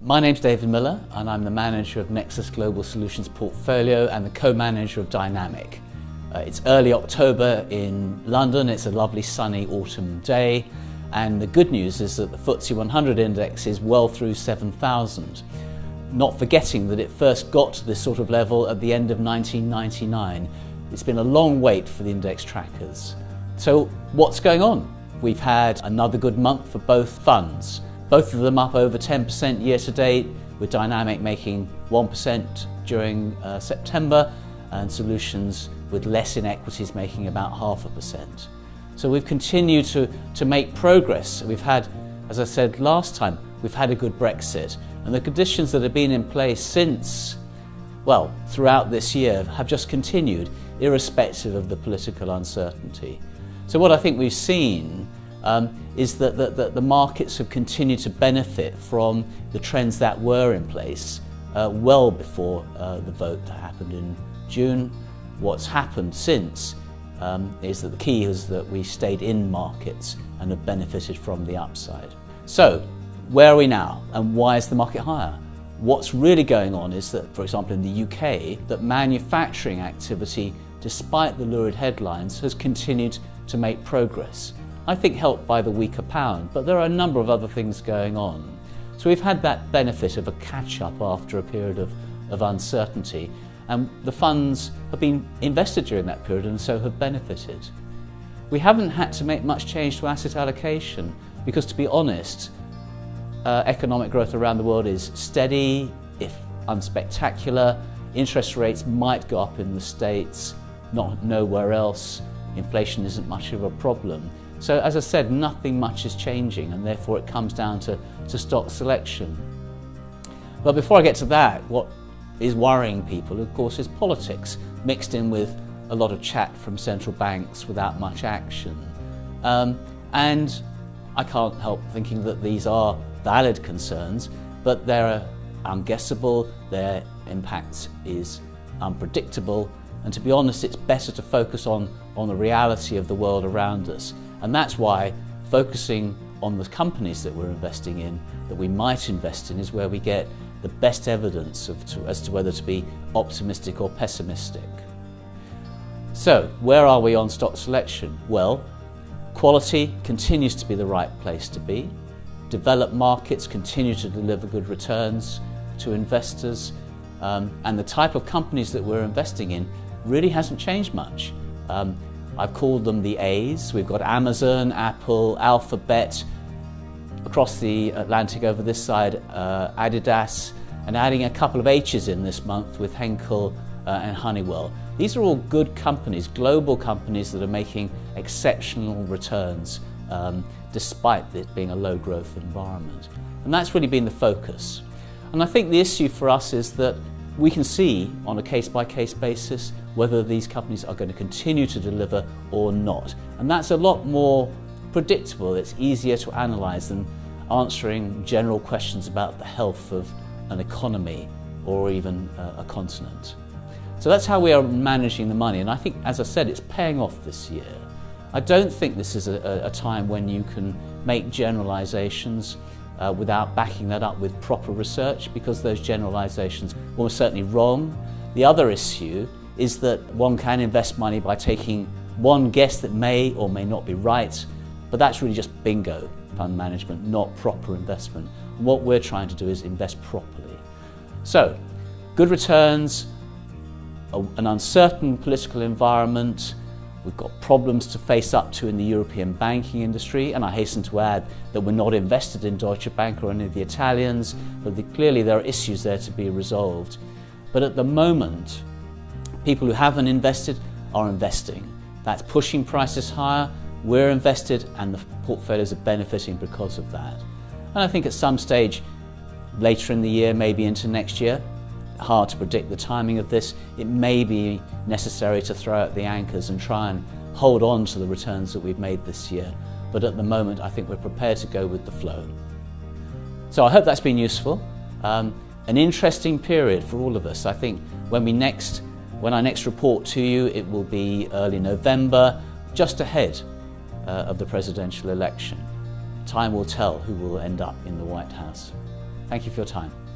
My name's David Miller and I'm the manager of Nexus Global Solutions Portfolio and the co-manager of Dynamic. It's early October in London, it's a lovely sunny autumn day, and the good news is that the FTSE 100 index is well through 7,000. Not forgetting that it first got to this sort of level at the end of 1999. It's been a long wait for the index trackers. So what's going on? We've had another good month for both funds. Both of them up over 10% year to date, with Dynamic making 1% during September and Solutions with less in equities making about 0.5%. So we've continued to make progress. We've had, as I said last time, we've had a good Brexit, and the conditions that have been in place since, well, throughout this year have just continued, irrespective of the political uncertainty. So what I think we've seen is that the markets have continued to benefit from the trends that were in place well before the vote that happened in June. What's happened since is that the key is that we stayed in markets and have benefited from the upside. So where are we now and why is the market higher? What's really going on is that, for example, in the UK, that manufacturing activity, despite the lurid headlines, has continued to make progress. I think helped by the weaker pound, but there are a number of other things going on. So we've had that benefit of a catch-up after a period of uncertainty, and the funds have been invested during that period and so have benefited. We haven't had to make much change to asset allocation because, to be honest, economic growth around the world is steady, if unspectacular. Interest rates might go up in the States, not nowhere else. Inflation isn't much of a problem. So as I said, nothing much is changing, and therefore it comes down to stock selection. But before I get to that, what is worrying people, of course, is politics, mixed in with a lot of chat from central banks without much action. And I can't help thinking that these are valid concerns, but they're unguessable, their impact is unpredictable, and to be honest, it's better to focus on the reality of the world around us. And that's why focusing on the companies that we're investing in, that we might invest in, is where we get the best evidence as to whether to be optimistic or pessimistic. So, where are we on stock selection? Well, quality continues to be the right place to be. Developed markets continue to deliver good returns to investors, and the type of companies that we're investing in really hasn't changed much. I've called them the A's. We've got Amazon, Apple, Alphabet, across the Atlantic over this side, Adidas, and adding a couple of H's in this month with Henkel and Honeywell. These are all good companies, global companies that are making exceptional returns despite it being a low growth environment. And that's really been the focus. And I think the issue for us is that we can see on a case-by-case basis whether these companies are going to continue to deliver or not. And that's a lot more predictable. It's easier to analyse than answering general questions about the health of an economy or even a continent. So that's how we are managing the money, and I think, as I said, it's paying off this year. I don't think this is a time when you can make generalisations without backing that up with proper research, because those generalisations are almost certainly wrong. The other issue is that one can invest money by taking one guess that may or may not be right, but that's really just bingo fund management, not proper investment. And what we're trying to do is invest properly. So, good returns, an uncertain political environment. We've got problems to face up to in the European banking industry, and I hasten to add that we're not invested in Deutsche Bank or any of the Italians, but clearly there are issues there to be resolved. But at the moment, people who haven't invested are investing. That's pushing prices higher, we're invested, and the portfolios are benefiting because of that. And I think at some stage later in the year, maybe into next year, hard to predict the timing of this, it may be necessary to throw out the anchors and try and hold on to the returns that we've made this year. But at the moment, I think we're prepared to go with the flow. So I hope that's been useful. An interesting period for all of us. I think when I next report to you, it will be early November, just ahead of the presidential election. Time will tell who will end up in the White House. Thank you for your time.